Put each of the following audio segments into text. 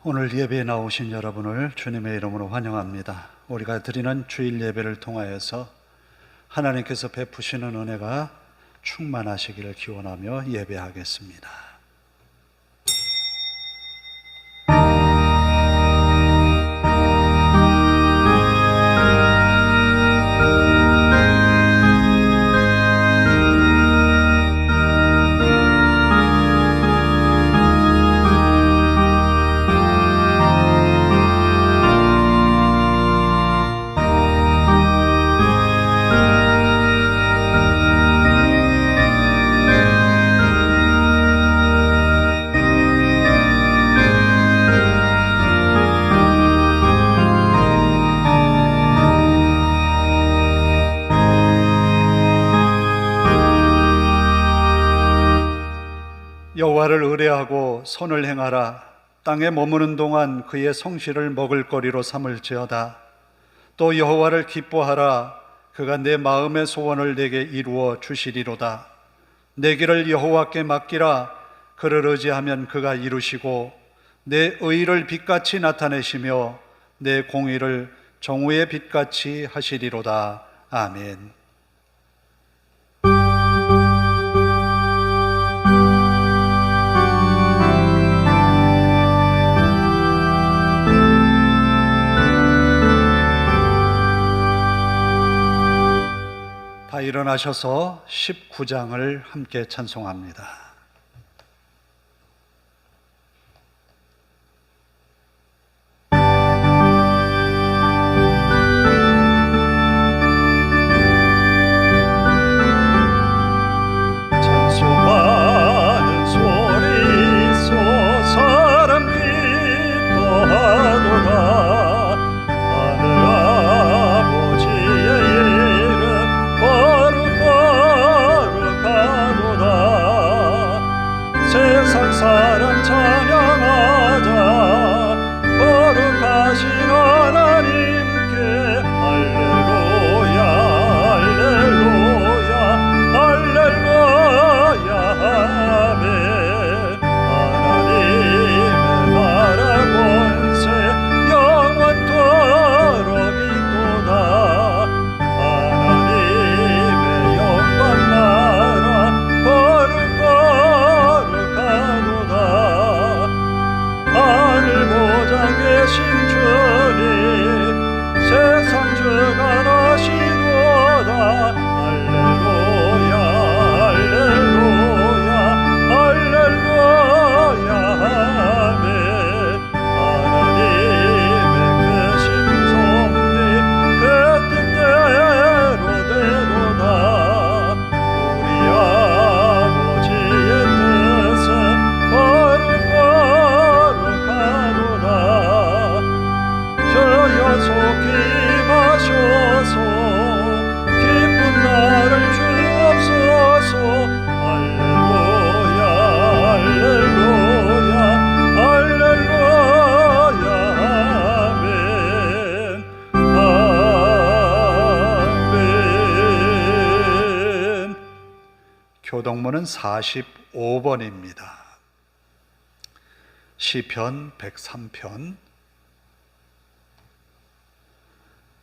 오늘 예배에 나오신 여러분을 주님의 이름으로 환영합니다. 우리가 드리는 주일 예배를 통하여서 하나님께서 베푸시는 은혜가 충만하시기를 기원하며 예배하겠습니다. 여호와를 의뢰하고 선을 행하라. 땅에 머무는 동안 그의 성실을 먹을거리로 삼을지어다. 또 여호와를 기뻐하라. 그가 내 마음의 소원을 내게 이루어 주시리로다. 내 길을 여호와께 맡기라. 그를 의지하면 그가 이루시고 내 의를 빛같이 나타내시며 내 공의를 정오의 빛같이 하시리로다. 아멘. 다 일어나셔서 19장을 함께 찬송합니다. 사람 찬양하자. 거룩하신 하나님께 할렐루야 할렐루야 할렐루야 아멘. 하나님의 나라 권세 영원토록 있도다. 하나님의 영광 나라 거룩하도다. 하늘 보좌 계신 주님 세상 주관하시도다. 할렐루야 할렐루야 할렐루야 아멘. 하나님의 크신 섭리 그 뜻대로 되도다. 우리 아버지의 뜻은 거룩하도다. 저여 속히 마셔서 기쁜 날을 주옵소서. 할렐루야 할렐루야 할렐루야 아멘 아멘. 교동문은 45번입니다. 시편 103편,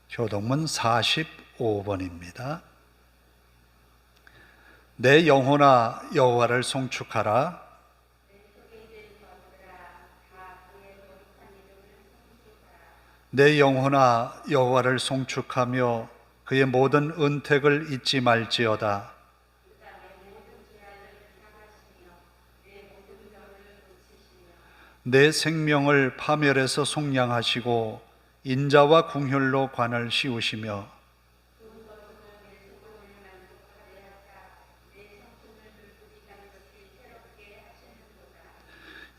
교동문 45번입니다. 내 영혼아 여호와를 송축하라. 내 영혼아 여호와를 송축하며 그의 모든 은택을 잊지 말지어다. 내 생명을 파멸해서 속량하시고 인자와 궁휼로 관을 씌우시며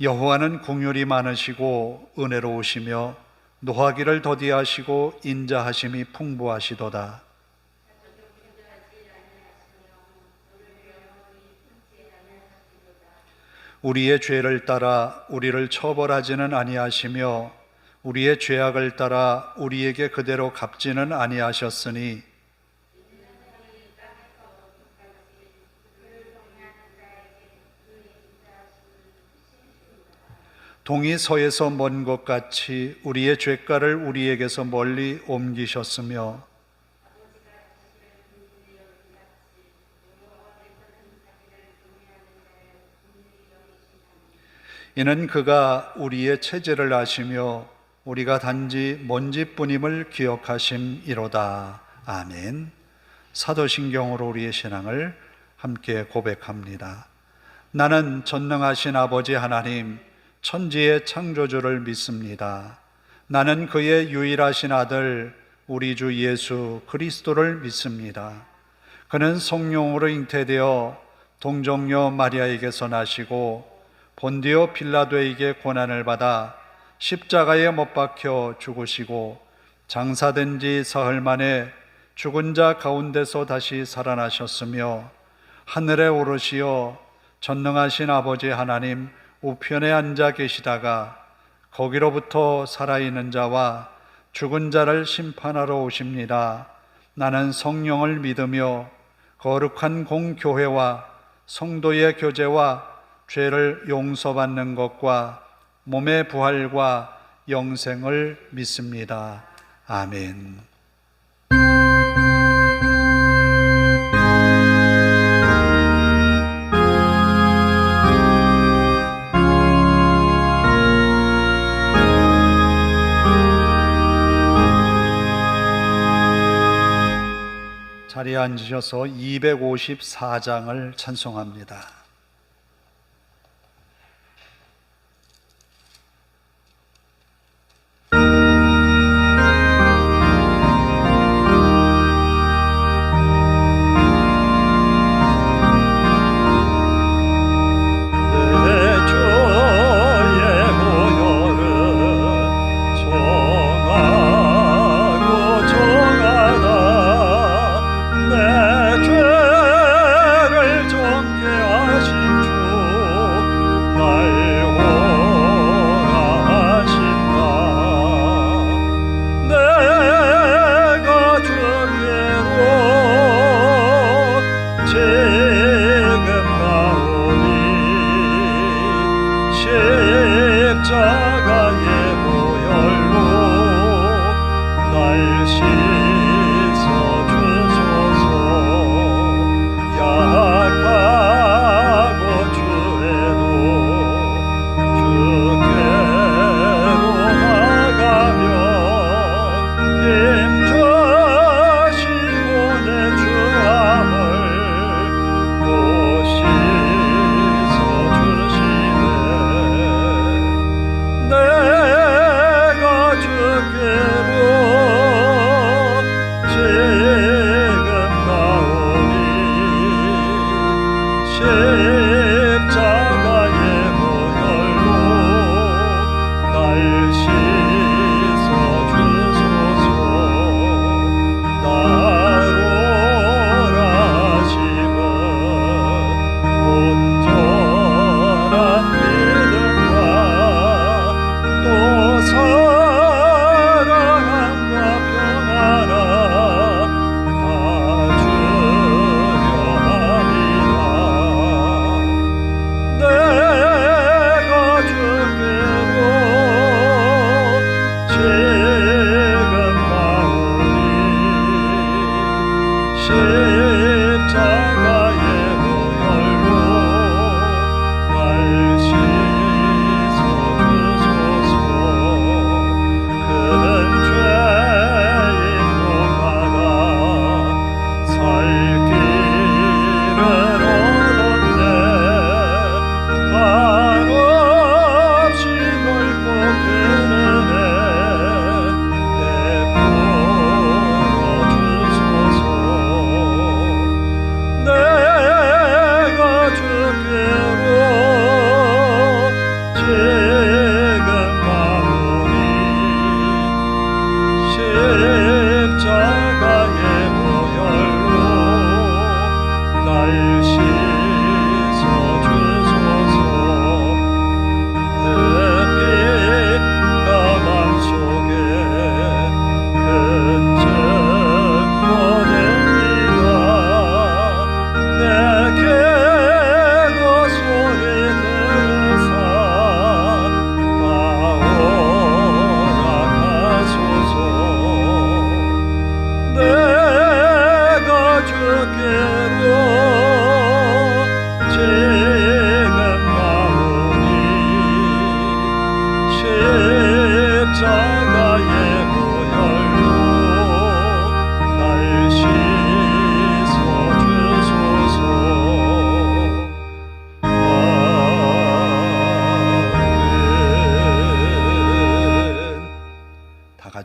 여호와는 궁휼이 많으시고 은혜로우시며 노하기를 더디하시고 인자하심이 풍부하시도다. 우리의 죄를 따라 우리를 처벌하지는 아니하시며 우리의 죄악을 따라 우리에게 그대로 갚지는 아니하셨으니 동이 서에서 먼 것 같이 우리의 죄가를 우리에게서 멀리 옮기셨으며 이는 그가 우리의 체질을 아시며 우리가 단지 먼지뿐임을 기억하심이로다. 아멘. 사도신경으로 우리의 신앙을 함께 고백합니다. 나는 전능하신 아버지 하나님, 천지의 창조주를 믿습니다. 나는 그의 유일하신 아들 우리 주 예수 그리스도를 믿습니다. 그는 성령으로 잉태되어 동정녀 마리아에게서 나시고 본디오 빌라도에게 고난을 받아 십자가에 못 박혀 죽으시고 장사된 지 사흘 만에 죽은 자 가운데서 다시 살아나셨으며 하늘에 오르시어 전능하신 아버지 하나님 우편에 앉아 계시다가 거기로부터 살아있는 자와 죽은 자를 심판하러 오십니다. 나는 성령을 믿으며 거룩한 공교회와 성도의 교제와 죄를 용서받는 것과 몸의 부활과 영생을 믿습니다. 아멘. 자리에 앉으셔서 254장을 찬송합니다.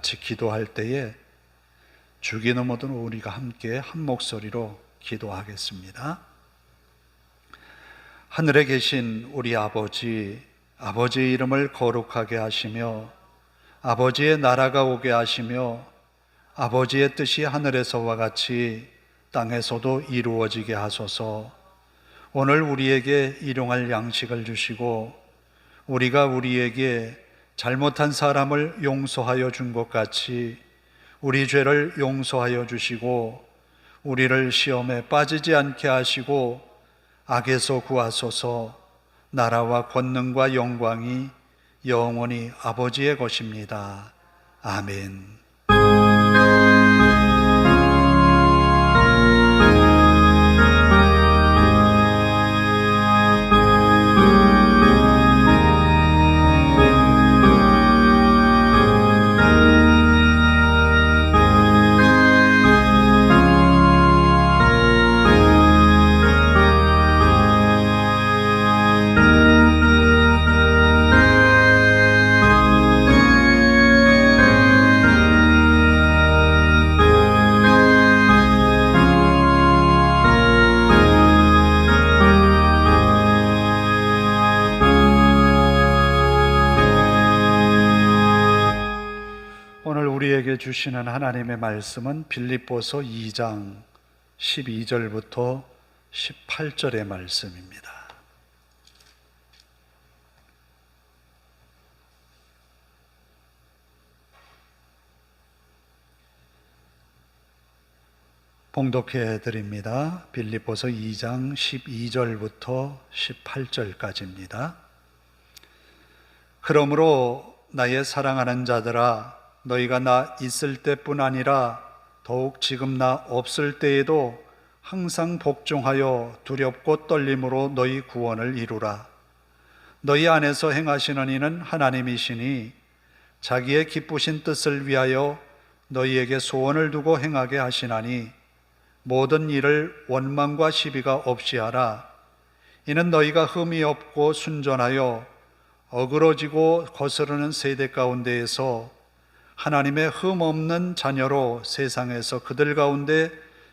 같이 기도할 때에 주기도 모든 우리가 함께 한 목소리로 기도하겠습니다. 하늘에 계신 우리 아버지, 아버지의 이름을 거룩하게 하시며 아버지의 나라가 오게 하시며 아버지의 뜻이 하늘에서와 같이 땅에서도 이루어지게 하소서. 오늘 우리에게 일용할 양식을 주시고 우리가 우리에게 잘못한 사람을 용서하여 준 것 같이 우리 죄를 용서하여 주시고 우리를 시험에 빠지지 않게 하시고 악에서 구하소서. 나라와 권능과 영광이 영원히 아버지의 것입니다. 아멘. 우리에게 주시는 하나님의 말씀은 빌립보서 2장 12절부터 18절의 말씀입니다. 봉독해 드립니다. 빌립보서 2장 12절부터 18절까지입니다. 그러므로 나의 사랑하는 자들아, 너희가 나 있을 때뿐 아니라 더욱 지금 나 없을 때에도 항상 복종하여 두렵고 떨림으로 너희 구원을 이루라. 너희 안에서 행하시는 이는 하나님이시니 자기의 기쁘신 뜻을 위하여 너희에게 소원을 두고 행하게 하시나니 모든 일을 원망과 시비가 없이 하라. 이는 너희가 흠이 없고 순전하여 어그러지고 거스르는 세대 가운데에서 하나님의 흠 없는 자녀로 세상에서 그들 가운데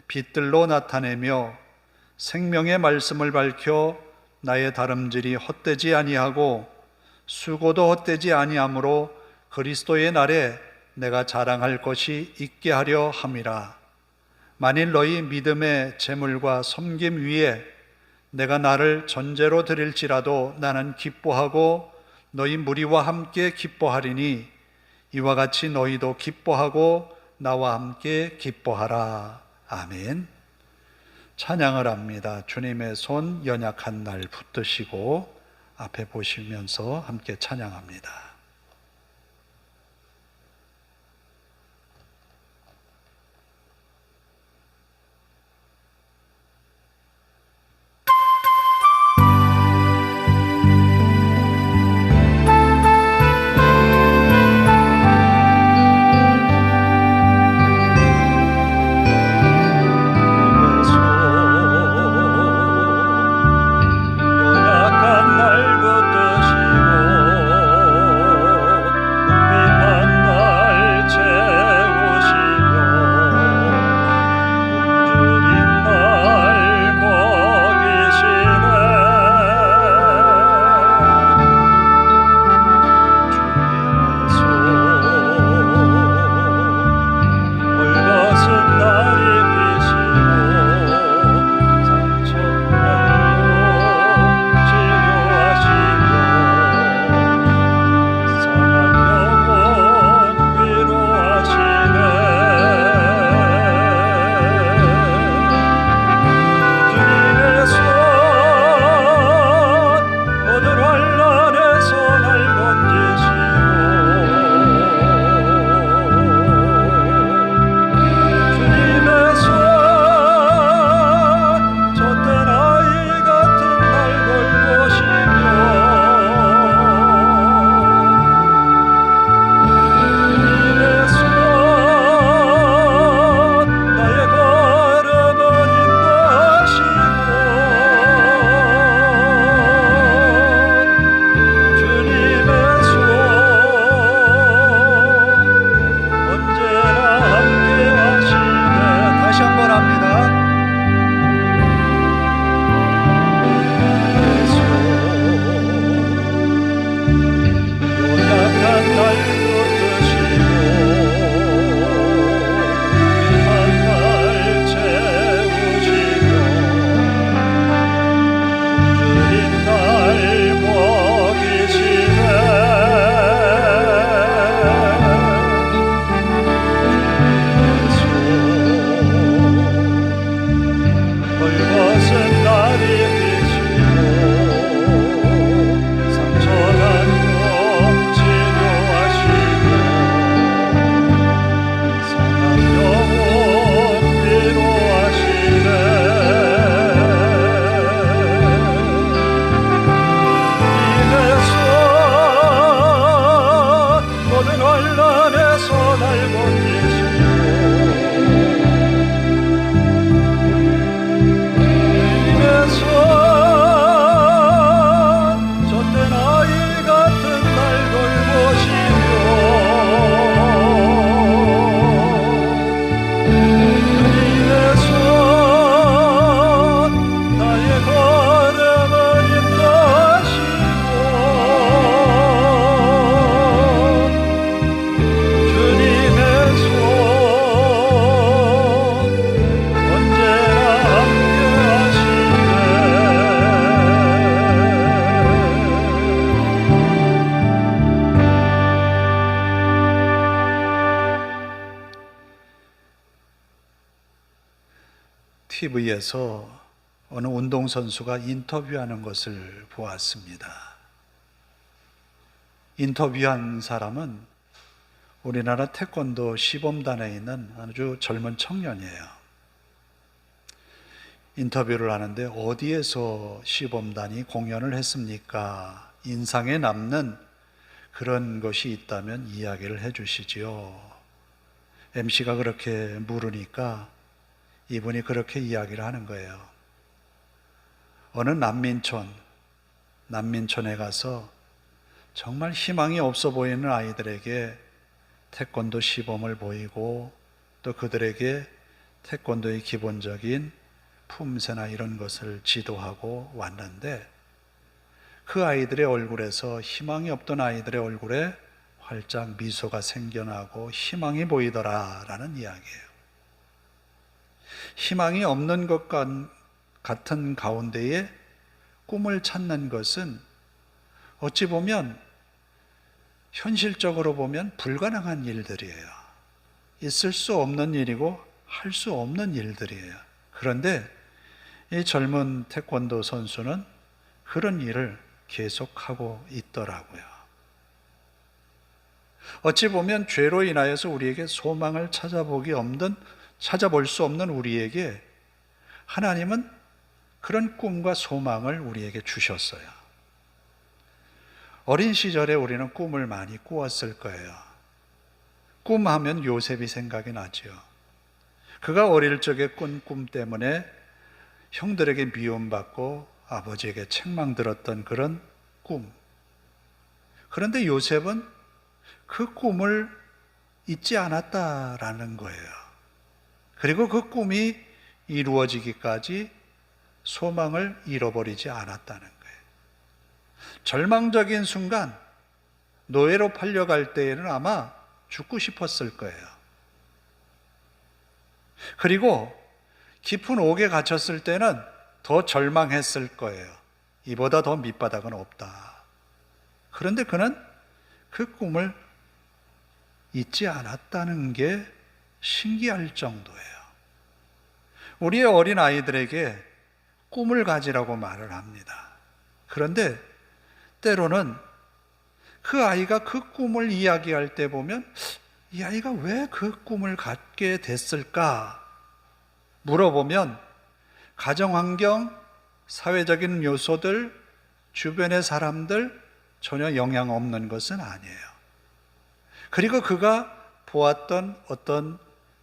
빛들로 나타내며 생명의 말씀을 밝혀 나의 다름질이 헛되지 아니하고 수고도 헛되지 아니하므로 그리스도의 날에 내가 자랑할 것이 있게 하려 함이라. 만일 너희 믿음의 재물과 섬김 위에 내가 나를 전제로 드릴지라도 나는 기뻐하고 너희 무리와 함께 기뻐하리니 이와 같이 너희도 기뻐하고 나와 함께 기뻐하라. 아멘. 찬양을 합니다. 주님의 손 연약한 날 붙드시고 앞에 보시면서 함께 찬양합니다. 연약한 날 붙드시고 TV에서 어느 운동선수가 인터뷰하는 것을 보았습니다. 인터뷰한 사람은 우리나라 태권도 시범단에 있는 아주 젊은 청년이에요. 인터뷰를 하는데 어디에서 시범단이 공연을 했습니까? 인상에 남는 그런 것이 있다면 이야기를 해 주시지요. MC가 그렇게 물으니까 이분이 그렇게 이야기를 하는 거예요. 어느 난민촌에 가서 정말 희망이 없어 보이는 아이들에게 태권도 시범을 보이고 또 그들에게 태권도의 기본적인 품새나 이런 것을 지도하고 왔는데 그 아이들의 얼굴에서 희망이 없던 아이들의 얼굴에 활짝 미소가 생겨나고 희망이 보이더라라는 이야기예요. 희망이 없는 것 같은 가운데에 꿈을 찾는 것은 어찌 보면 현실적으로 보면 불가능한 일들이에요. 있을 수 없는 일이고 할 수 없는 일들이에요. 그런데 이 젊은 태권도 선수는 그런 일을 계속하고 있더라고요. 어찌 보면 죄로 인하여서 우리에게 소망을 찾아볼 수 없는 우리에게 하나님은 그런 꿈과 소망을 우리에게 주셨어요. 어린 시절에 우리는 꿈을 많이 꾸었을 거예요. 꿈하면 요셉이 생각이 나죠. 그가 어릴 적에 꾼 꿈 때문에 형들에게 미움받고 아버지에게 책망들었던 그런 꿈. 그런데 요셉은 그 꿈을 잊지 않았다라는 거예요. 그리고 그 꿈이 이루어지기까지 소망을 잃어버리지 않았다는 거예요. 절망적인 순간 노예로 팔려갈 때에는 아마 죽고 싶었을 거예요. 그리고 깊은 옥에 갇혔을 때는 더 절망했을 거예요. 이보다 더 밑바닥은 없다. 그런데 그는 그 꿈을 잊지 않았다는 게 신기할 정도예요. 우리의 어린 아이들에게 꿈을 가지라고 말을 합니다. 그런데 때로는 그 아이가 그 꿈을 이야기할 때 보면 이 아이가 왜 그 꿈을 갖게 됐을까 물어보면 가정환경, 사회적인 요소들, 주변의 사람들 전혀 영향 없는 것은 아니에요. 그리고 그가 보았던 어떤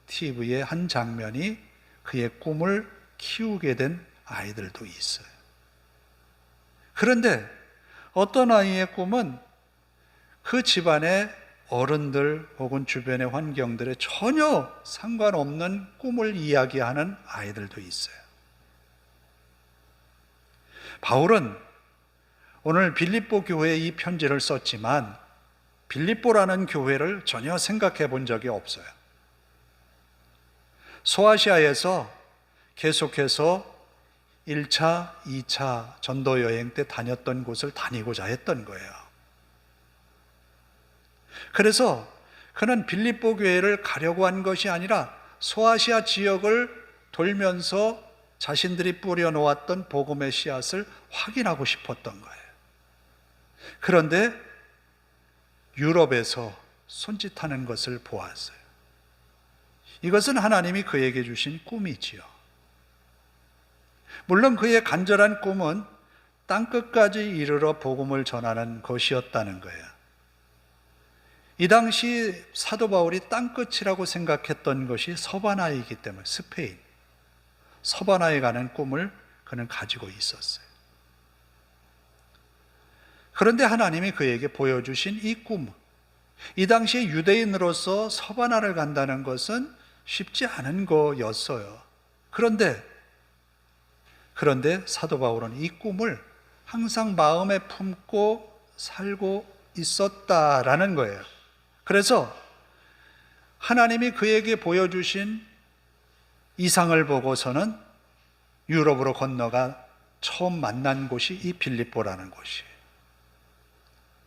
TV의 한 장면이 그의 꿈을 키우게 된 아이들도 있어요. 그런데 어떤 아이의 꿈은 그 집안의 어른들 혹은 주변의 환경들에 전혀 상관없는 꿈을 이야기하는 아이들도 있어요. 바울은 오늘 빌립보 교회에 이 편지를 썼지만 빌립보라는 교회를 전혀 생각해 본 적이 없어요. 소아시아에서 계속해서 1차, 2차 전도 여행 때 다녔던 곳을 다니고자 했던 거예요. 그래서 그는 빌립보 교회를 가려고 한 것이 아니라 소아시아 지역을 돌면서 자신들이 뿌려놓았던 복음의 씨앗을 확인하고 싶었던 거예요. 그런데 유럽에서 손짓하는 것을 보았어요. 이것은 하나님이 그에게 주신 꿈이지요. 물론 그의 간절한 꿈은 땅끝까지 이르러 복음을 전하는 것이었다는 거예요. 이 당시 사도 바울이 땅끝이라고 생각했던 것이 서바나이기 때문에 스페인, 서바나에 가는 꿈을 그는 가지고 있었어요. 그런데 하나님이 그에게 보여주신 이 꿈, 이 당시에 유대인으로서 서바나를 간다는 것은 쉽지 않은 거였어요. 그런데 사도 바울은 이 꿈을 항상 마음에 품고 살고 있었다라는 거예요. 그래서 하나님이 그에게 보여주신 이상을 보고서는 유럽으로 건너가 처음 만난 곳이 이 빌립보라는 곳이에요.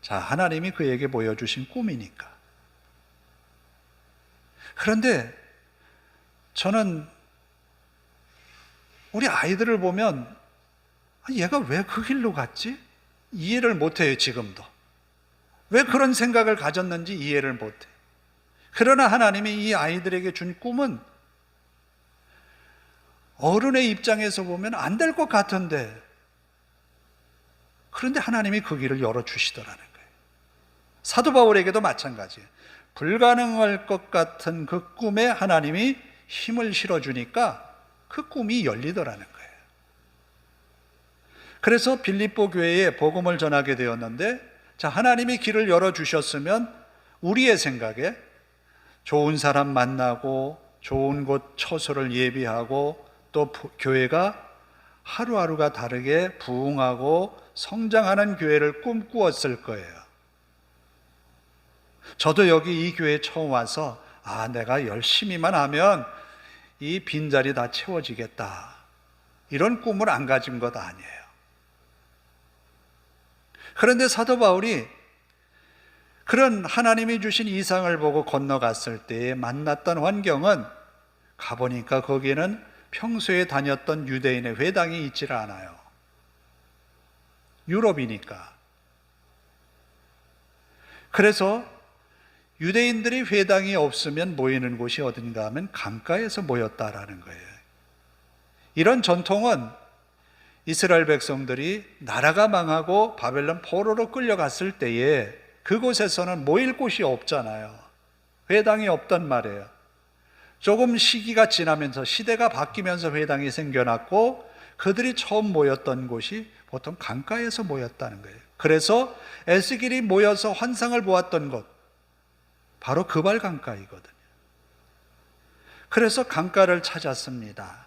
자, 하나님이 그에게 보여주신 꿈이니까. 그런데 저는 우리 아이들을 보면 얘가 왜 그 길로 갔지? 이해를 못해요. 지금도 왜 그런 생각을 가졌는지 이해를 못해. 그러나 하나님이 이 아이들에게 준 꿈은 어른의 입장에서 보면 안 될 것 같은데, 그런데 하나님이 그 길을 열어주시더라는 거예요. 사도 바울에게도 마찬가지예요. 불가능할 것 같은 그 꿈에 하나님이 힘을 실어주니까 그 꿈이 열리더라는 거예요. 그래서 빌립보 교회에 복음을 전하게 되었는데, 자, 하나님이 길을 열어주셨으면 우리의 생각에 좋은 사람 만나고 좋은 곳 처소를 예비하고 또 교회가 하루하루가 다르게 부흥하고 성장하는 교회를 꿈꾸었을 거예요. 저도 여기 이 교회에 처음 와서 내가 열심히만 하면 이 빈자리 다 채워지겠다, 이런 꿈을 안 가진 것 아니에요. 그런데 사도 바울이 그런 하나님이 주신 이상을 보고 건너갔을 때에 만났던 환경은, 가보니까 거기에는 평소에 다녔던 유대인의 회당이 있지를 않아요. 유럽이니까. 그래서 유대인들이 회당이 없으면 모이는 곳이 어딘가 하면 강가에서 모였다라는 거예요. 이런 전통은 이스라엘 백성들이 나라가 망하고 바벨론 포로로 끌려갔을 때에 그곳에서는 모일 곳이 없잖아요. 회당이 없단 말이에요. 조금 시기가 지나면서, 시대가 바뀌면서 회당이 생겨났고, 그들이 처음 모였던 곳이 보통 강가에서 모였다는 거예요. 그래서 에스겔이 모여서 환상을 보았던 곳, 바로 그발 강가이거든요. 그래서 강가를 찾았습니다.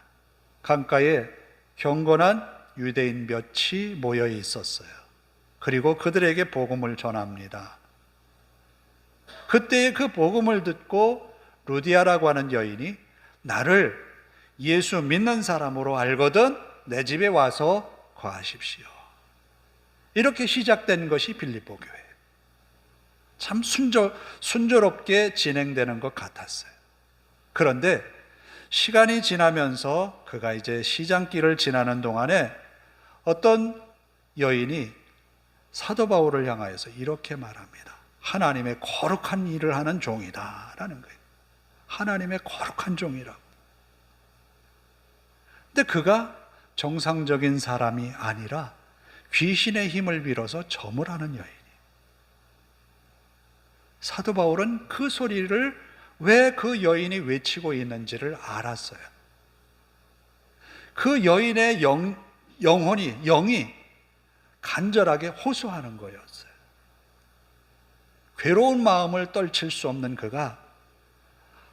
강가에 경건한 유대인 몇이 모여 있었어요. 그리고 그들에게 복음을 전합니다. 그때의 그 복음을 듣고 루디아라고 하는 여인이, 나를 예수 믿는 사람으로 알거든 내 집에 와서 거하십시오. 이렇게 시작된 것이 빌립보 교회. 참 순조롭게 진행되는 것 같았어요. 그런데 시간이 지나면서 그가 이제 시장길을 지나는 동안에 어떤 여인이 사도 바울을 향하여서 이렇게 말합니다. 하나님의 거룩한 일을 하는 종이다 라는 거예요. 하나님의 거룩한 종이라고. 근데 그가 정상적인 사람이 아니라 귀신의 힘을 빌어서 점을 하는 여인이에요. 사도 바울은 그 소리를 왜 그 여인이 외치고 있는지를 알았어요. 그 여인의 영이 간절하게 호소하는 거였어요. 괴로운 마음을 떨칠 수 없는 그가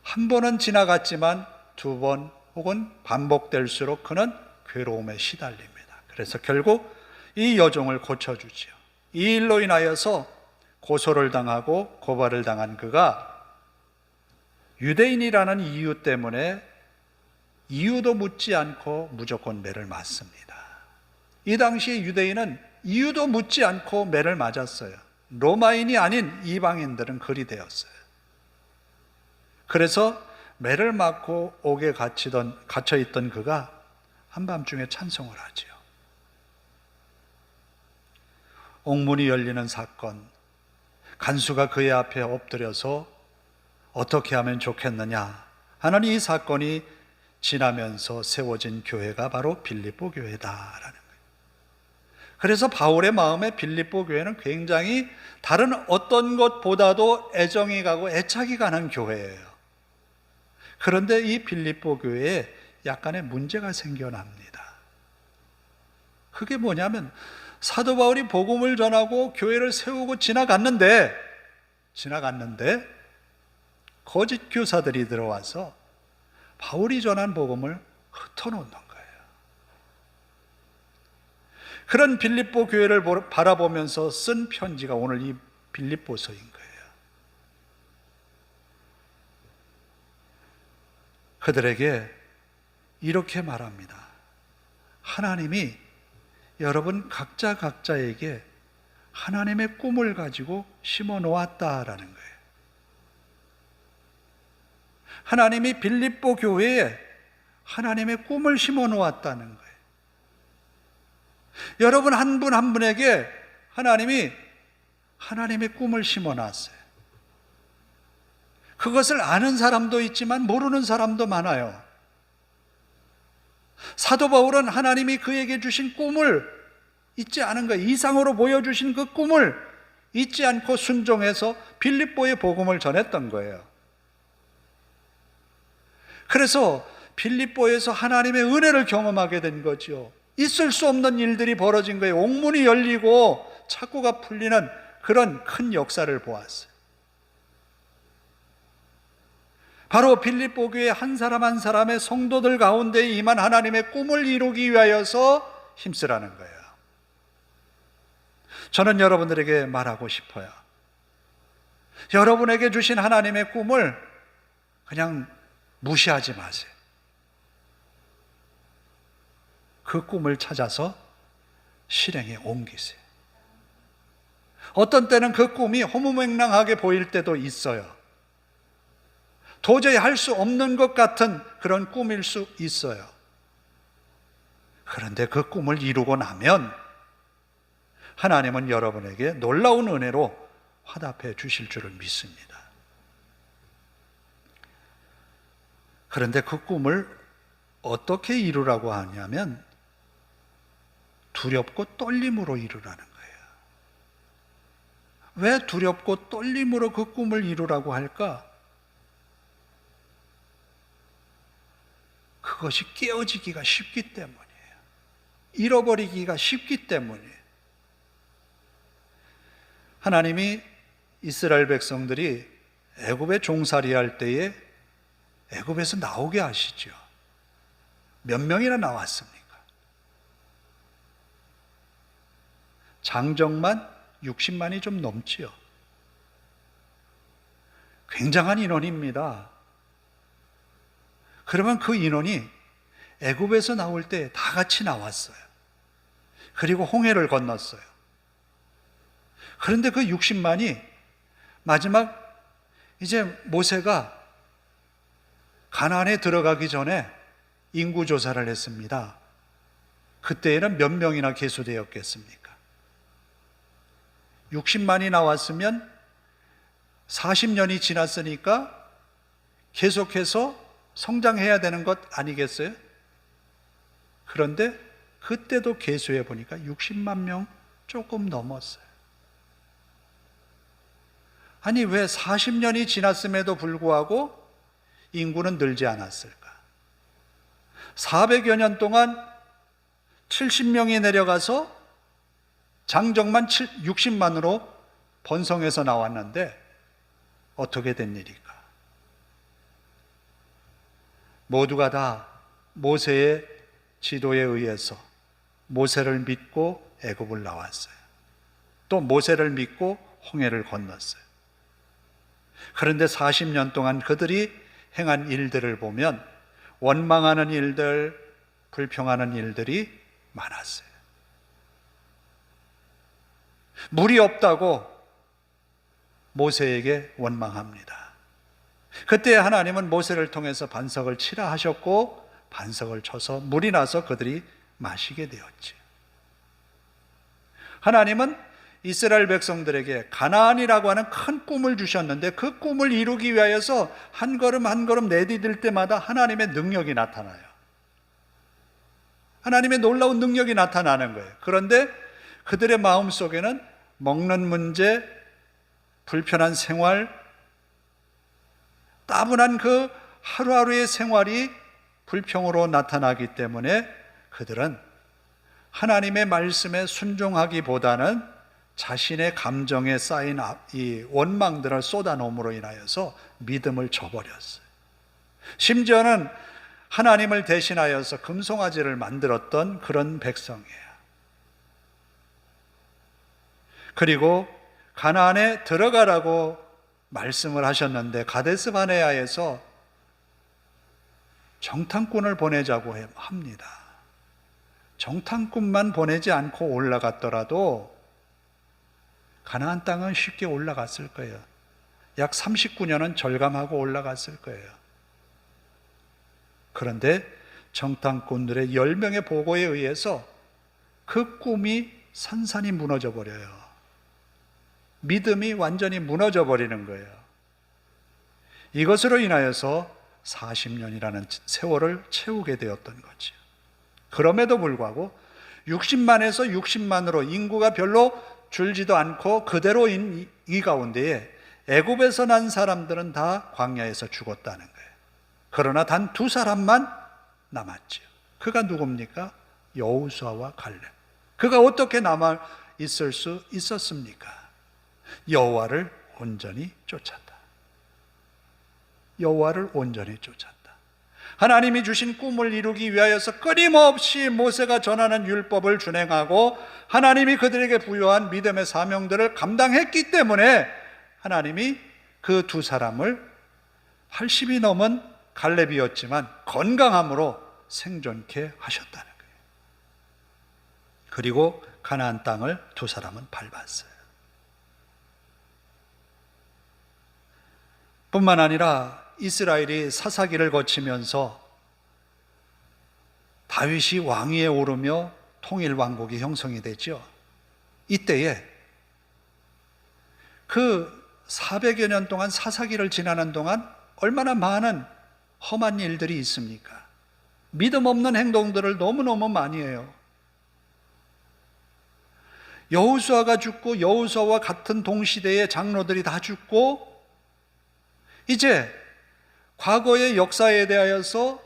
한 번은 지나갔지만 두 번 혹은 반복될수록 그는 괴로움에 시달립니다. 그래서 결국 이 여종을 고쳐주지요. 이 일로 인하여서 고소를 당하고 고발을 당한 그가 유대인이라는 이유 때문에 이유도 묻지 않고 무조건 매를 맞습니다. 이 당시에 유대인은 이유도 묻지 않고 매를 맞았어요. 로마인이 아닌 이방인들은 그리 되었어요. 그래서 매를 맞고 옥에 갇혀있던 그가 한밤중에 찬송을 하지요. 옥문이 열리는 사건, 간수가 그의 앞에 엎드려서 어떻게 하면 좋겠느냐 하는 이 사건이 지나면서 세워진 교회가 바로 빌립보 교회다라는 거예요. 그래서 바울의 마음에 빌립보 교회는 굉장히 다른 어떤 것보다도 애정이 가고 애착이 가는 교회예요. 그런데 이 빌립보 교회에 약간의 문제가 생겨납니다. 그게 뭐냐면 사도 바울이 복음을 전하고 교회를 세우고 지나갔는데 거짓 교사들이 들어와서 바울이 전한 복음을 흩어놓는 거예요. 그런 빌립보 교회를 바라보면서 쓴 편지가 오늘 이 빌립보서인 거예요. 그들에게 이렇게 말합니다. 하나님이 여러분 각자에게 하나님의 꿈을 가지고 심어 놓았다라는 거예요. 하나님이 빌립보 교회에 하나님의 꿈을 심어 놓았다는 거예요. 여러분 한 분 한 분에게 하나님이 하나님의 꿈을 심어 놨어요. 그것을 아는 사람도 있지만 모르는 사람도 많아요. 사도 바울은 하나님이 그에게 주신 꿈을 잊지 않은 거예요. 이상으로 보여주신 그 꿈을 잊지 않고 순종해서 빌립보에 복음을 전했던 거예요. 그래서 빌립보에서 하나님의 은혜를 경험하게 된 거죠. 있을 수 없는 일들이 벌어진 거예요. 옥문이 열리고 착고가 풀리는 그런 큰 역사를 보았어요. 바로 빌립보 교회 한 사람 한 사람의 성도들 가운데 임한 하나님의 꿈을 이루기 위하여서 힘쓰라는 거예요. 저는 여러분들에게 말하고 싶어요. 여러분에게 주신 하나님의 꿈을 그냥 무시하지 마세요. 그 꿈을 찾아서 실행에 옮기세요. 어떤 때는 그 꿈이 허무맹랑하게 보일 때도 있어요. 도저히 할 수 없는 것 같은 그런 꿈일 수 있어요. 그런데 그 꿈을 이루고 나면 하나님은 여러분에게 놀라운 은혜로 화답해 주실 줄을 믿습니다. 그런데 그 꿈을 어떻게 이루라고 하냐면 두렵고 떨림으로 이루라는 거예요. 왜 두렵고 떨림으로 그 꿈을 이루라고 할까? 그것이 깨어지기가 쉽기 때문이에요. 잃어버리기가 쉽기 때문이에요. 하나님이 이스라엘 백성들이 애굽에 종살이할 때에 애굽에서 나오게 하시죠. 몇 명이나 나왔습니까? 장정만 60만이 좀 넘지요. 굉장한 인원입니다. 그러면 그 인원이 애굽에서 나올 때 다 같이 나왔어요. 그리고 홍해를 건넜어요. 그런데 그 60만이 마지막 이제 모세가 가나안에 들어가기 전에 인구 조사를 했습니다. 그때에는 몇 명이나 계수되었겠습니까? 60만이 나왔으면 40년이 지났으니까 계속해서 성장해야 되는 것 아니겠어요? 그런데 그때도 계수해 보니까 60만 명 조금 넘었어요. 아니 왜 40년이 지났음에도 불구하고 인구는 늘지 않았을까? 400여 년 동안 70명이 내려가서 장정만 60만으로 번성해서 나왔는데 어떻게 된 일일까? 모두가 다 모세의 지도에 의해서 모세를 믿고 애굽을 나왔어요. 또 모세를 믿고 홍해를 건넜어요. 그런데 40년 동안 그들이 행한 일들을 보면 원망하는 일들, 불평하는 일들이 많았어요. 물이 없다고 모세에게 원망합니다. 그때 하나님은 모세를 통해서 반석을 치라 하셨고 반석을 쳐서 물이 나서 그들이 마시게 되었지. 하나님은 이스라엘 백성들에게 가나안이라고 하는 큰 꿈을 주셨는데 그 꿈을 이루기 위하여서 한 걸음 한 걸음 내디딜 때마다 하나님의 능력이 나타나요. 하나님의 놀라운 능력이 나타나는 거예요. 그런데 그들의 마음속에는 먹는 문제, 불편한 생활, 따분한 그 하루하루의 생활이 불평으로 나타나기 때문에 그들은 하나님의 말씀에 순종하기보다는 자신의 감정에 쌓인 이 원망들을 쏟아놓음으로 인하여서 믿음을 저버렸어요. 심지어는 하나님을 대신하여서 금송아지를 만들었던 그런 백성이에요. 그리고 가나안에 들어가라고 말씀을 하셨는데 가데스 바네아에서 정탐꾼을 보내자고 합니다. 정탐꾼만 보내지 않고 올라갔더라도 가나안 땅은 쉽게 올라갔을 거예요. 약 39년은 절감하고 올라갔을 거예요. 그런데 정탐꾼들의 10명의 보고에 의해서 그 꿈이 산산이 무너져 버려요. 믿음이 완전히 무너져 버리는 거예요. 이것으로 인하여서 40년이라는 세월을 채우게 되었던 거죠. 그럼에도 불구하고 60만에서 60만으로 인구가 별로 줄지도 않고 그대로인 이 가운데에 애굽에서 난 사람들은 다 광야에서 죽었다는 거예요. 그러나 단 2사람만 남았죠. 그가 누굽니까? 여호수아와 갈렙. 그가 어떻게 남아 있을 수 있었습니까? 여호와를 온전히 쫓았다. 여호와를 온전히 쫓았다. 하나님이 주신 꿈을 이루기 위하여서 끊임없이 모세가 전하는 율법을 준행하고 하나님이 그들에게 부여한 믿음의 사명들을 감당했기 때문에 하나님이 그 2사람을 80이 넘은 갈렙이었지만 건강함으로 생존케 하셨다는 거예요. 그리고 가나안 땅을 2사람은 밟았어요. 뿐만 아니라 이스라엘이 사사기를 거치면서 다윗이 왕위에 오르며 통일 왕국이 형성이 됐죠. 이때에 그 400여 년 동안 사사기를 지나는 동안 얼마나 많은 험한 일들이 있습니까? 믿음 없는 행동들을 너무너무 많이 해요. 여호수아가 죽고 여호수아와 같은 동시대의 장로들이 다 죽고 이제 과거의 역사에 대하여서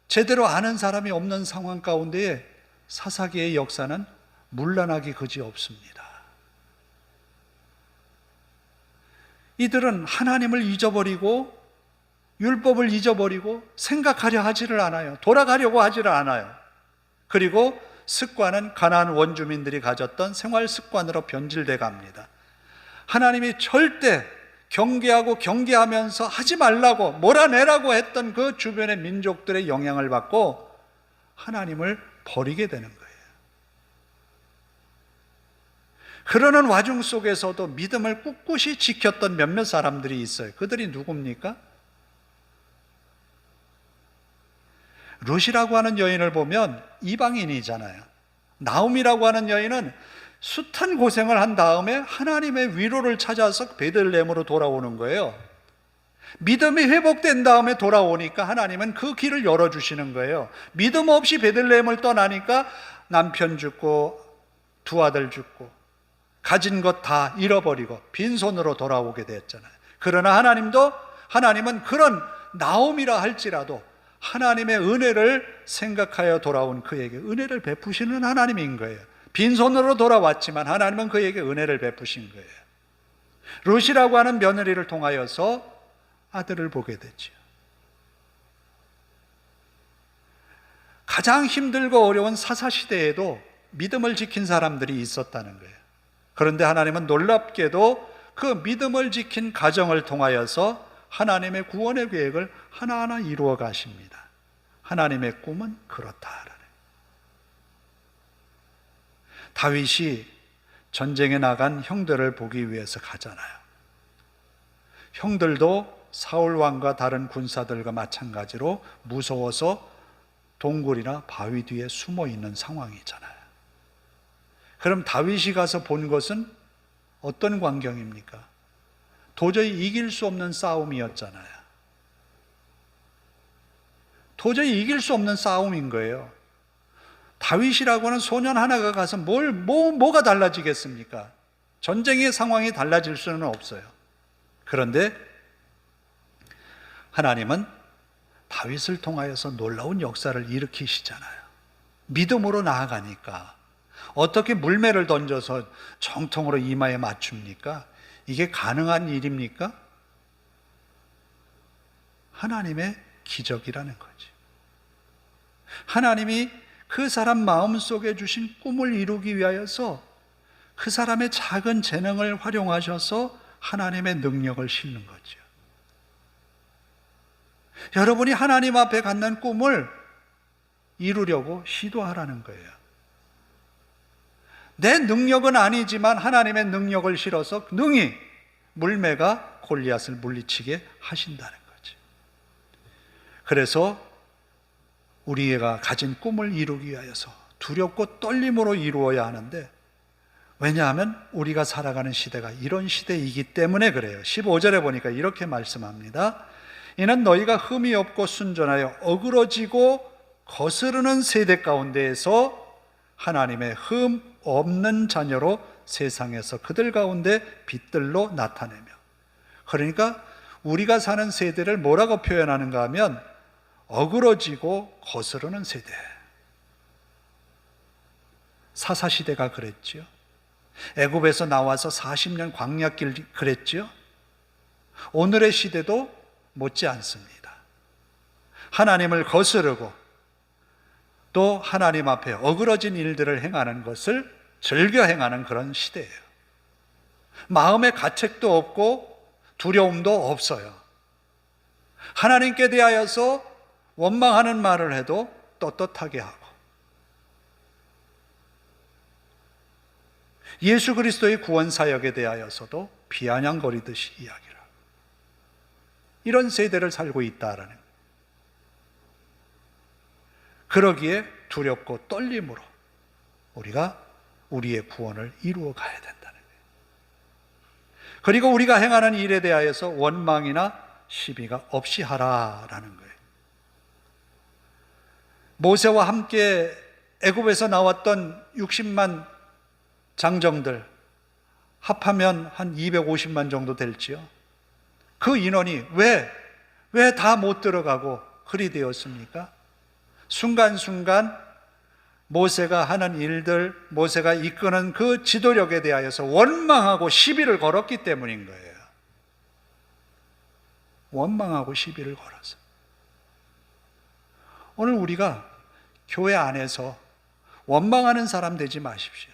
제대로 아는 사람이 없는 상황 가운데에 사사기의 역사는 문란하기 그지없습니다. 이들은 하나님을 잊어버리고 율법을 잊어버리고 생각하려 하지를 않아요. 돌아가려고 하지를 않아요. 그리고 습관은 가나안 원주민들이 가졌던 생활 습관으로 변질돼 갑니다. 하나님이 절대 경계하고 경계하면서 하지 말라고 몰아내라고 했던 그 주변의 민족들의 영향을 받고 하나님을 버리게 되는 거예요. 그러는 와중 속에서도 믿음을 꿋꿋이 지켰던 몇몇 사람들이 있어요. 그들이 누굽니까? 룻이라고 하는 여인을 보면 이방인이잖아요. 나옴이라고 하는 여인은 숱한 고생을 한 다음에 하나님의 위로를 찾아서 베들레헴으로 돌아오는 거예요. 믿음이 회복된 다음에 돌아오니까 하나님은 그 길을 열어주시는 거예요. 믿음 없이 베들레헴을 떠나니까 남편 죽고 2아들 죽고 가진 것 다 잃어버리고 빈손으로 돌아오게 되었잖아요. 그러나 하나님은 그런 나옴이라 할지라도 하나님의 은혜를 생각하여 돌아온 그에게 은혜를 베푸시는 하나님인 거예요. 빈손으로 돌아왔지만 하나님은 그에게 은혜를 베푸신 거예요. 룻이라고 하는 며느리를 통하여서 아들을 보게 됐죠. 가장 힘들고 어려운 사사시대에도 믿음을 지킨 사람들이 있었다는 거예요. 그런데 하나님은 놀랍게도 그 믿음을 지킨 가정을 통하여서 하나님의 구원의 계획을 하나하나 이루어 가십니다. 하나님의 꿈은 그렇다. 다윗이 전쟁에 나간 형들을 보기 위해서 가잖아요. 형들도 사울 왕과 다른 군사들과 마찬가지로 무서워서 동굴이나 바위 뒤에 숨어 있는 상황이잖아요. 그럼 다윗이 가서 본 것은 어떤 광경입니까? 도저히 이길 수 없는 싸움이었잖아요. 도저히 이길 수 없는 싸움인 거예요. 다윗이라고 하는 소년 하나가 가서 뭐가 달라지겠습니까? 전쟁의 상황이 달라질 수는 없어요. 그런데 하나님은 다윗을 통하여서 놀라운 역사를 일으키시잖아요. 믿음으로 나아가니까 어떻게 물매를 던져서 정통으로 이마에 맞춥니까? 이게 가능한 일입니까? 하나님의 기적이라는 거지. 하나님이 그 사람 마음속에 주신 꿈을 이루기 위하여서 그 사람의 작은 재능을 활용하셔서 하나님의 능력을 싣는 거죠. 여러분이 하나님 앞에 갖는 꿈을 이루려고 시도하라는 거예요. 내 능력은 아니지만 하나님의 능력을 실어서 능히 물매가 골리앗을 물리치게 하신다는 거죠. 그래서 우리가 가진 꿈을 이루기 위하여서 두렵고 떨림으로 이루어야 하는데, 왜냐하면 우리가 살아가는 시대가 이런 시대이기 때문에 그래요. 15절에 보니까 이렇게 말씀합니다. 이는 너희가 흠이 없고 순전하여 어그러지고 거스르는 세대 가운데에서 하나님의 흠 없는 자녀로 세상에서 그들 가운데 빛들로 나타내며. 그러니까 우리가 사는 세대를 뭐라고 표현하는가 하면 어그러지고 거스르는 세대. 사사시대가 그랬죠. 애굽에서 나와서 40년 광야길 그랬죠. 오늘의 시대도 못지 않습니다. 하나님을 거스르고 또 하나님 앞에 어그러진 일들을 행하는 것을 즐겨 행하는 그런 시대예요. 마음에 가책도 없고 두려움도 없어요. 하나님께 대하여서 원망하는 말을 해도 떳떳하게 하고, 예수 그리스도의 구원 사역에 대하여서도 비아냥거리듯이 이야기를 하고, 이런 세대를 살고 있다라는 거예요. 그러기에 두렵고 떨림으로 우리가 우리의 구원을 이루어 가야 된다는 거예요. 그리고 우리가 행하는 일에 대하여서 원망이나 시비가 없이 하라라는 거예요. 모세와 함께 애굽에서 나왔던 60만 장정들 합하면 한 250만 정도 될지요. 그 인원이 왜 다 못 들어가고 그리 되었습니까? 순간순간 모세가 하는 일들, 모세가 이끄는 그 지도력에 대하여서 원망하고 시비를 걸었기 때문인 거예요. 원망하고 시비를 걸어서. 오늘 우리가 교회 안에서 원망하는 사람 되지 마십시오.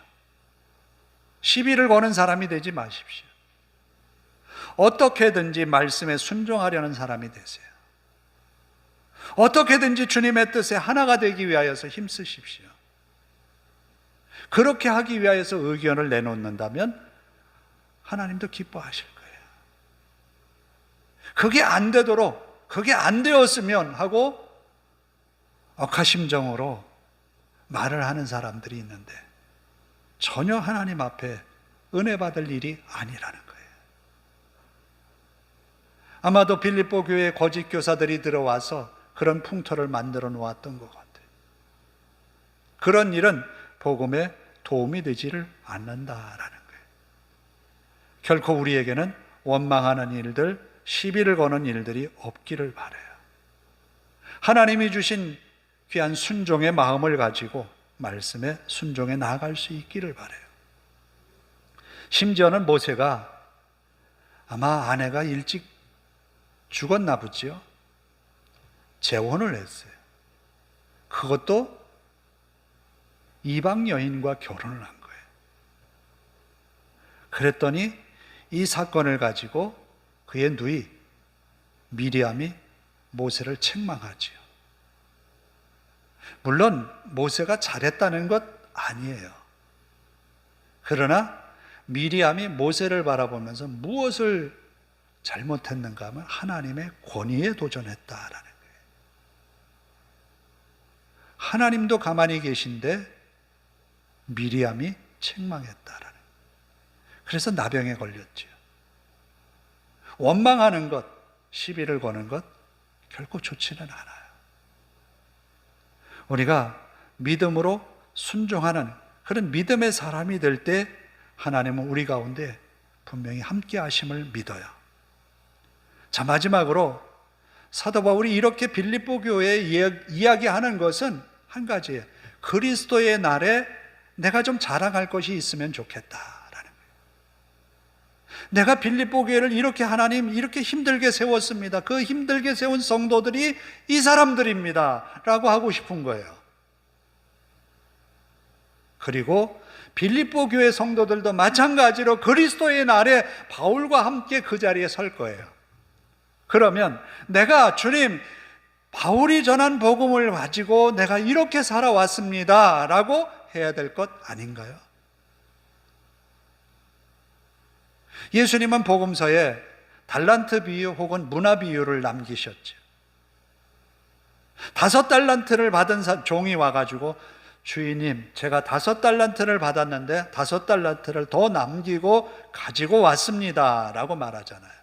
시비를 거는 사람이 되지 마십시오. 어떻게든지 말씀에 순종하려는 사람이 되세요. 어떻게든지 주님의 뜻에 하나가 되기 위하여서 힘쓰십시오. 그렇게 하기 위하여서 의견을 내놓는다면 하나님도 기뻐하실 거예요. 그게 안 되도록, 그게 안 되었으면 하고 억하심정으로 말을 하는 사람들이 있는데 전혀 하나님 앞에 은혜 받을 일이 아니라는 거예요. 아마도 빌립보 교회에 거짓 교사들이 들어와서 그런 풍토를 만들어 놓았던 것 같아요. 그런 일은 복음에 도움이 되지를 않는다라는 거예요. 결코 우리에게는 원망하는 일들, 시비를 거는 일들이 없기를 바라요. 하나님이 주신 귀한 순종의 마음을 가지고 말씀에 순종해 나아갈 수 있기를 바라요. 심지어는 모세가 아마 아내가 일찍 죽었나 보지요. 재혼을 했어요. 그것도 이방 여인과 결혼을 한 거예요. 그랬더니 이 사건을 가지고 그의 누이 미리암이 모세를 책망하지요. 물론 모세가 잘했다는 것 아니에요. 그러나 미리암이 모세를 바라보면서 무엇을 잘못했는가 하면 하나님의 권위에 도전했다라는 거예요. 하나님도 가만히 계신데 미리암이 책망했다라는 거예요. 그래서 나병에 걸렸죠. 원망하는 것, 시비를 거는 것 결코 좋지는 않아요. 우리가 믿음으로 순종하는 그런 믿음의 사람이 될 때 하나님은 우리 가운데 분명히 함께 하심을 믿어요. 자, 마지막으로 사도 바울이 이렇게 빌립보 교회에 이야기하는 것은 한 가지예요. 그리스도의 날에 내가 좀 자랑할 것이 있으면 좋겠다라는 거예요. 내가 빌립보 교회를 이렇게 하나님 이렇게 힘들게 세웠습니다. 그 힘들게 세운 성도들이 이 사람들입니다 라고 하고 싶은 거예요. 그리고 빌립보 교회 성도들도 마찬가지로 그리스도의 날에 바울과 함께 그 자리에 설 거예요. 그러면 내가 주님 바울이 전한 복음을 가지고 내가 이렇게 살아왔습니다 라고 해야 될 것 아닌가요? 예수님은 복음서에 달란트 비유 혹은 문화 비유를 남기셨죠. 5달란트를 받은 종이 와가지고 주인님, 제가 5달란트를 받았는데 5달란트를 더 남기고 가지고 왔습니다 라고 말하잖아요.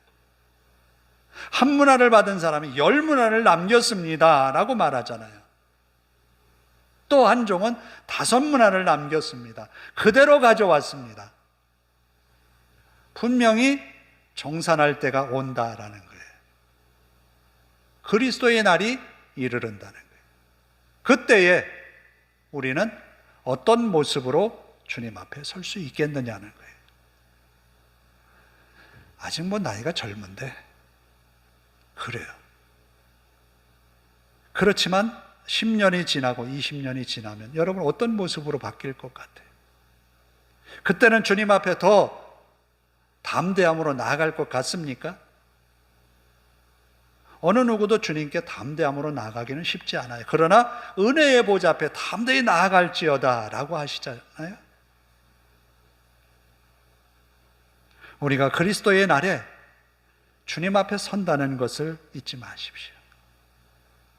1문화를 받은 사람이 10문화를 남겼습니다 라고 말하잖아요. 또 한 종은 5문화를 남겼습니다. 그대로 가져왔습니다. 분명히 정산할 때가 온다라는 거예요. 그리스도의 날이 이르른다는 거예요. 그때에 우리는 어떤 모습으로 주님 앞에 설 수 있겠느냐는 거예요. 아직 뭐 나이가 젊은데 그래요. 그렇지만 10년이 지나고 20년이 지나면 여러분 어떤 모습으로 바뀔 것 같아요? 그때는 주님 앞에 더 담대함으로 나아갈 것 같습니까? 어느 누구도 주님께 담대함으로 나아가기는 쉽지 않아요. 그러나 은혜의 보좌 앞에 담대히 나아갈지어다 라고 하시잖아요. 우리가 그리스도의 날에 주님 앞에 선다는 것을 잊지 마십시오.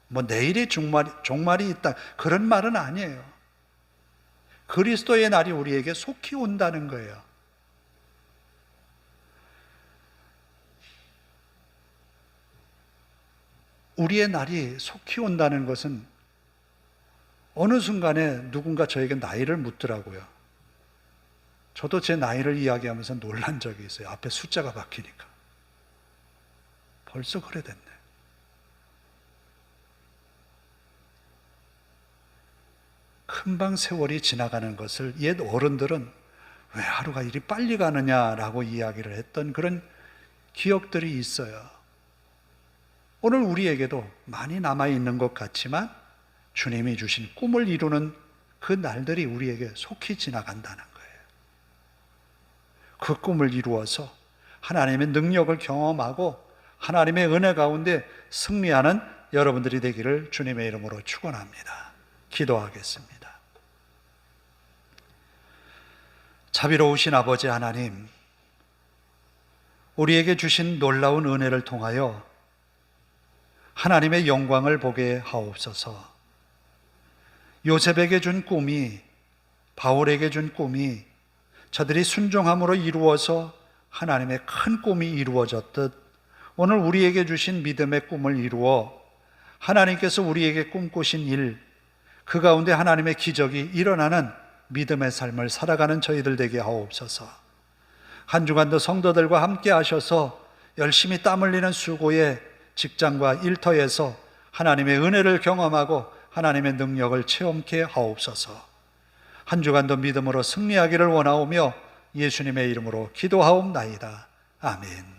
뭐 내일이 종말이 있다 그런 말은 아니에요. 그리스도의 날이 우리에게 속히 온다는 거예요. 우리의 날이 속히 온다는 것은 어느 순간에 누군가 저에게 나이를 묻더라고요. 저도 제 나이를 이야기하면서 놀란 적이 있어요. 앞에 숫자가 박히니까. 벌써 그래 됐네. 금방 세월이 지나가는 것을 옛 어른들은 왜 하루가 이리 빨리 가느냐라고 이야기를 했던 그런 기억들이 있어요. 오늘 우리에게도 많이 남아있는 것 같지만 주님이 주신 꿈을 이루는 그 날들이 우리에게 속히 지나간다는 거예요. 그 꿈을 이루어서 하나님의 능력을 경험하고 하나님의 은혜 가운데 승리하는 여러분들이 되기를 주님의 이름으로 축원합니다. 기도하겠습니다. 자비로우신 아버지 하나님, 우리에게 주신 놀라운 은혜를 통하여 하나님의 영광을 보게 하옵소서. 요셉에게 준 꿈이, 바울에게 준 꿈이 저들이 순종함으로 이루어서 하나님의 큰 꿈이 이루어졌듯 오늘 우리에게 주신 믿음의 꿈을 이루어 하나님께서 우리에게 꿈꾸신 일, 그 가운데 하나님의 기적이 일어나는 믿음의 삶을 살아가는 저희들 되게 하옵소서. 한 주간도 성도들과 함께 하셔서 열심히 땀 흘리는 수고에 직장과 일터에서 하나님의 은혜를 경험하고 하나님의 능력을 체험케 하옵소서. 한 주간도 믿음으로 승리하기를 원하오며 예수님의 이름으로 기도하옵나이다. 아멘.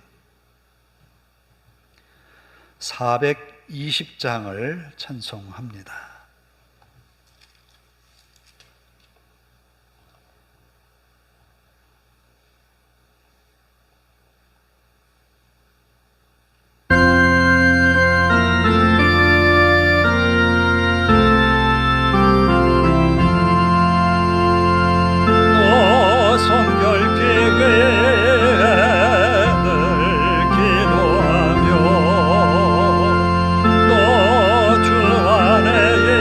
420장을 찬송합니다. 주 안에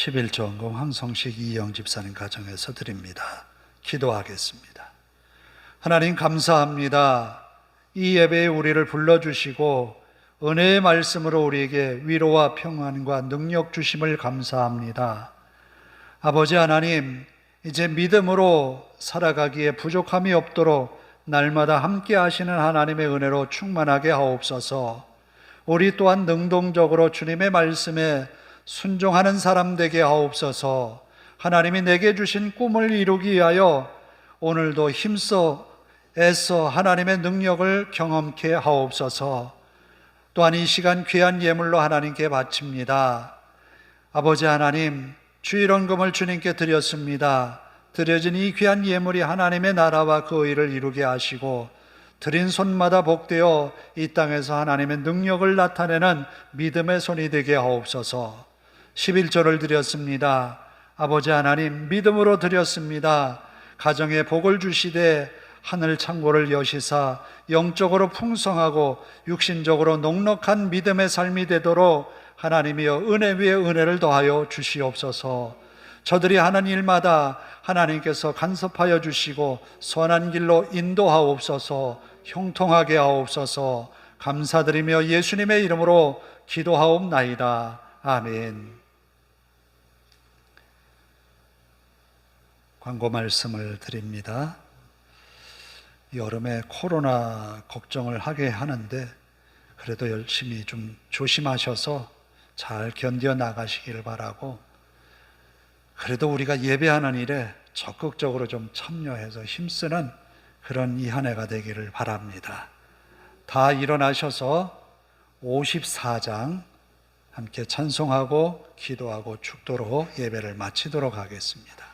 11조원공 황성식 이영 집사님 가정에서 드립니다. 기도하겠습니다. 하나님 감사합니다. 이 예배에 우리를 불러주시고 은혜의 말씀으로 우리에게 위로와 평안과 능력 주심을 감사합니다. 아버지 하나님, 이제 믿음으로 살아가기에 부족함이 없도록 날마다 함께 하시는 하나님의 은혜로 충만하게 하옵소서. 우리 또한 능동적으로 주님의 말씀에 순종하는 사람 되게 하옵소서. 하나님이 내게 주신 꿈을 이루기 위하여 오늘도 힘써 애써 하나님의 능력을 경험케 하옵소서. 또한 이 시간 귀한 예물로 하나님께 바칩니다. 아버지 하나님, 주일원금을 주님께 드렸습니다. 드려진 이 귀한 예물이 하나님의 나라와 그 의를 이루게 하시고 드린 손마다 복되어 이 땅에서 하나님의 능력을 나타내는 믿음의 손이 되게 하옵소서. 11조를 드렸습니다. 아버지 하나님, 믿음으로 드렸습니다. 가정에 복을 주시되 하늘 창고를 여시사 영적으로 풍성하고 육신적으로 넉넉한 믿음의 삶이 되도록 하나님이여 은혜 위에 은혜를 더하여 주시옵소서. 저들이 하는 일마다 하나님께서 간섭하여 주시고 선한 길로 인도하옵소서. 형통하게 하옵소서. 감사드리며 예수님의 이름으로 기도하옵나이다. 아멘. 광고 말씀을 드립니다. 여름에 코로나 걱정을 하게 하는데 그래도 열심히 좀 조심하셔서 잘 견뎌 나가시길 바라고, 그래도 우리가 예배하는 일에 적극적으로 좀 참여해서 힘쓰는 그런 이 한 해가 되기를 바랍니다. 다 일어나셔서 54장 함께 찬송하고 기도하고 축도로 예배를 마치도록 하겠습니다.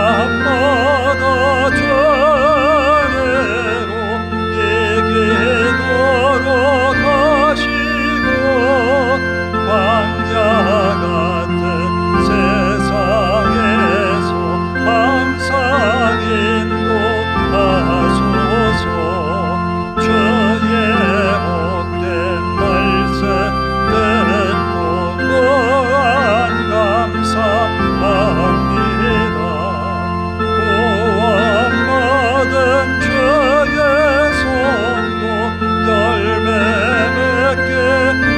사람마다 죄례로 이기도록 하시고 광야 같은 세상에서 항상 인도하소서. 주의 복된 말씀 듣고 무한 감사합니다. 구원받은 주의 성도 열매 맺게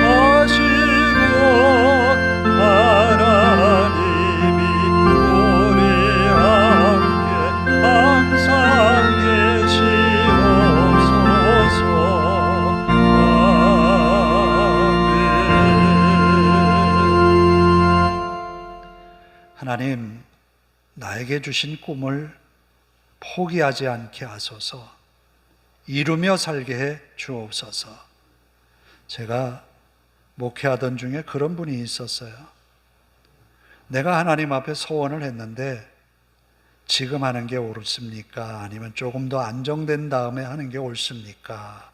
하시고 하나님이 우리 함께 항상 계시옵소서. 아멘. 하나님, 나에게 주신 꿈을 포기하지 않게 하소서. 이루며 살게 해 주옵소서. 제가 목회하던 중에 그런 분이 있었어요. 내가 하나님 앞에 소원을 했는데 지금 하는 게 옳습니까? 아니면 조금 더 안정된 다음에 하는 게 옳습니까?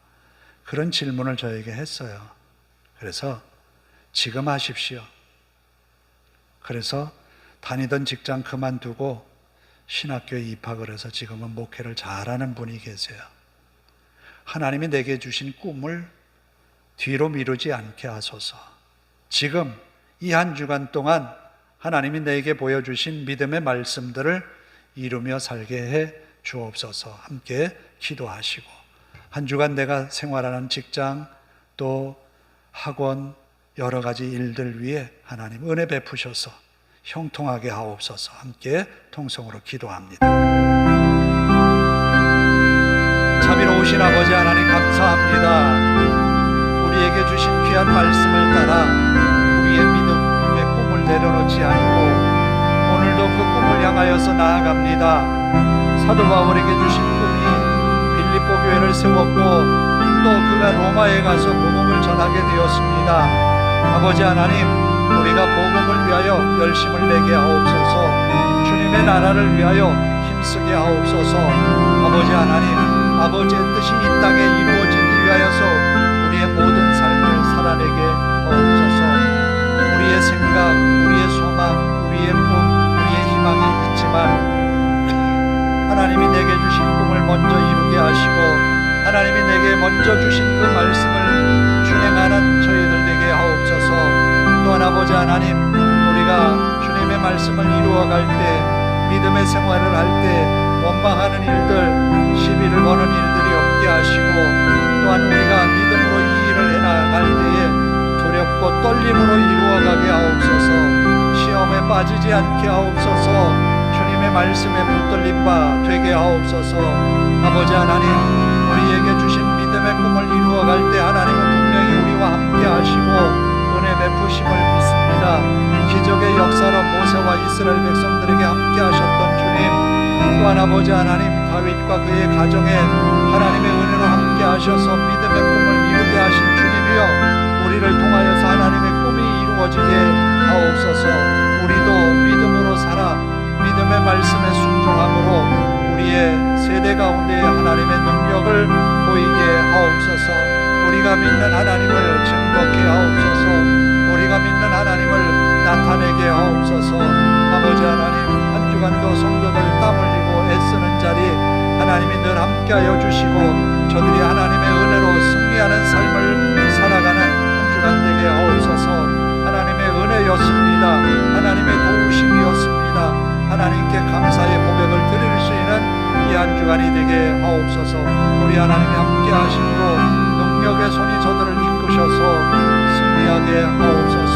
그런 질문을 저에게 했어요. 그래서 지금 하십시오. 그래서 다니던 직장 그만두고 신학교에 입학을 해서 지금은 목회를 잘하는 분이 계세요. 하나님이 내게 주신 꿈을 뒤로 미루지 않게 하소서. 지금 이 한 주간 동안 하나님이 내게 보여주신 믿음의 말씀들을 이루며 살게 해 주옵소서. 함께 기도하시고, 한 주간 내가 생활하는 직장 또 학원 여러 가지 일들 위해 하나님 은혜 베푸셔서 형통하게 하옵소서. 함께 통성으로 기도합니다. 자비로우신 아버지 하나님 감사합니다. 우리에게 주신 귀한 말씀을 따라 우리의 믿음의 꿈을 내려놓지 않고 오늘도 그 꿈을 향하여서 나아갑니다. 사도 바울에게 주신 꿈이 빌립보 교회를 세웠고 또 그가 로마에 가서 복음을 전하게 되었습니다. 아버지 하나님, 우리가 복음을 위하여 열심을 내게 하옵소서. 주님의 나라를 위하여 힘쓰게 하옵소서. 아버지 하나님, 아버지의 뜻이 이 땅에 이루어지니 위하여서 우리의 모든 삶을 살아내게 하옵소서. 우리의 생각, 우리의 소망, 우리의 꿈, 우리의 희망이 있지만 하나님이 내게 주신 꿈을 먼저 이루게 하시고 하나님이 내게 먼저 주신 그 말씀을 준행하는 저희들 되게 하옵소서. 또한 아버지 하나님, 우리가 주님의 말씀을 이루어갈 때, 믿음의 생활을 할 때 원망하는 일들, 시비를 거는 일들이 없게 하시고, 또한 우리가 믿음으로 이 일을 해나갈 때에 두렵고 떨림으로 이루어가게 하옵소서. 시험에 빠지지 않게 하옵소서. 주님의 말씀에 붙들린 바 되게 하옵소서. 아버지 하나님, 우리에게 주신 믿음의 꿈을 이루어갈 때 하나님은 분명히 우리와 함께 하시고 은혜 베푸심을 믿습니다. 기적의 역사로 모세와 이스라엘 백성들에게 함께 하셨던 주님, 또한 아버지 하나님, 다윗과 그의 가정에 하나님의 은혜로 함께 하셔서 믿음의 꿈을 이루게 하신 주님이여, 우리를 통하여서 하나님의 꿈이 이루어지게 하옵소서. 우리도 믿음으로 살아 믿음의 말씀에 순종함으로 우리의 세대 가운데 하나님의 능력을 보이게 하옵소서. 우리가 믿는 하나님을 증거케 하옵소서. 우리가 믿는 하나님을 나타내게 하옵소서. 아버지 하나님, 한 주간도 성도들 땀 흘리고 애쓰는 자리 하나님이 늘 함께하여 주시고 저들이 하나님의 은혜로 승리하는 삶을 살아가는 한 주간 되게 하옵소서. 하나님의 은혜였습니다. 하나님의 도우심이었습니다. 하나님께 감사의 고백을 드릴 수 있는 이 한 주간이 되게 하옵소서. 우리 하나님이 함께 하심으로 능력의 손이 저들을 이끄셔서 승리하게 하옵소서.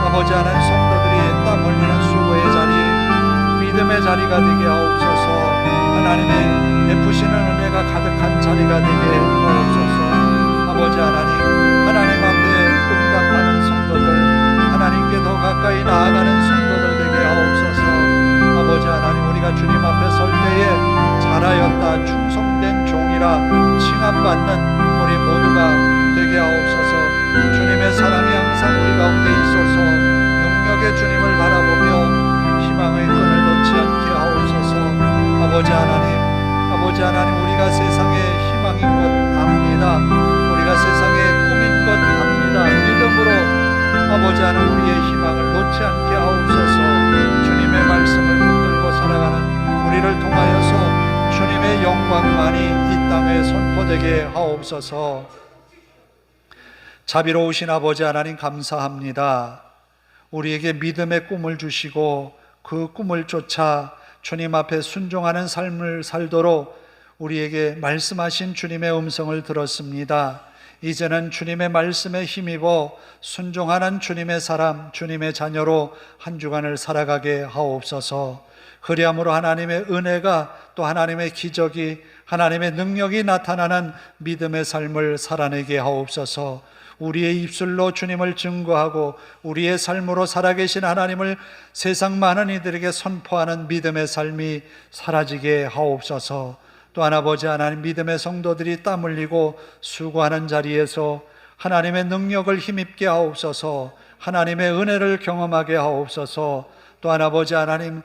아버지 하나님, 성도들이 땀 흘리는 수고의 자리, 믿음의 자리가 되게 하옵소서. 하나님의 베푸시는 은혜가 가득한 자리가 되게 하옵소서. 아버지 하나님, 하나님 앞에 응답하는 성도들, 하나님께 더 가까이 나아가는 성도들 되게 하옵소서. 아버지 하나님, 우리가 주님 앞에 설 때에 잘하였다, 충성된 종이라 칭함받는 우리 모두가 되게 하옵소서. 주님의 사랑이 항상 우리 가운데 있어서 능력의 주님을 바라보며 희망의 끈을 놓지 않게 하옵소서. 아버지 하나님, 우리가 세상의 희망인 것 압니다. 우리가 세상의 꿈인 것 압니다. 믿음으로 아버지 하나님, 우리의 희망을 놓지 않게 하옵소서. 주님의 말씀을 붙들고 살아가는 우리를 통하여서 주님의 영광만이 이 땅에 선포되게 하옵소서. 자비로우신 아버지 하나님, 감사합니다. 우리에게 믿음의 꿈을 주시고 그 꿈을 쫓아 주님 앞에 순종하는 삶을 살도록 우리에게 말씀하신 주님의 음성을 들었습니다. 이제는 주님의 말씀에 힘입어 순종하는 주님의 사람, 주님의 자녀로 한 주간을 살아가게 하옵소서. 그리함으로 하나님의 은혜가, 또 하나님의 기적이, 하나님의 능력이 나타나는 믿음의 삶을 살아내게 하옵소서. 우리의 입술로 주님을 증거하고 우리의 삶으로 살아계신 하나님을 세상 많은 이들에게 선포하는 믿음의 삶이 사라지게 하옵소서. 또한 아버지 하나님, 믿음의 성도들이 땀 흘리고 수고하는 자리에서 하나님의 능력을 힘입게 하옵소서. 하나님의 은혜를 경험하게 하옵소서. 또한 아버지 하나님,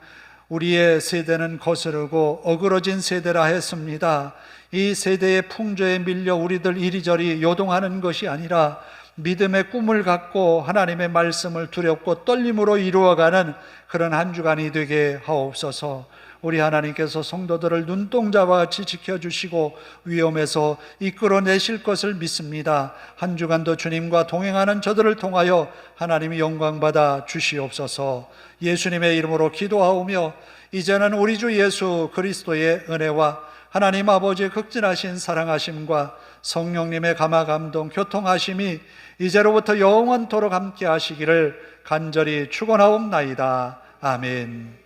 우리의 세대는 거스르고 어그러진 세대라 했습니다. 이 세대의 풍조에 밀려 우리들 이리저리 요동하는 것이 아니라 믿음의 꿈을 갖고 하나님의 말씀을 두렵고 떨림으로 이루어가는 그런 한 주간이 되게 하옵소서. 우리 하나님께서 성도들을 눈동자와 같이 지켜주시고 위험에서 이끌어내실 것을 믿습니다. 한 주간도 주님과 동행하는 저들을 통하여 하나님이 영광받아 주시옵소서. 예수님의 이름으로 기도하오며 이제는 우리 주 예수 그리스도의 은혜와 하나님 아버지의 극진하신 사랑하심과 성령님의 감화 감동 교통하심이 이제로부터 영원토록 함께 하시기를 간절히 축원하옵나이다. 아멘.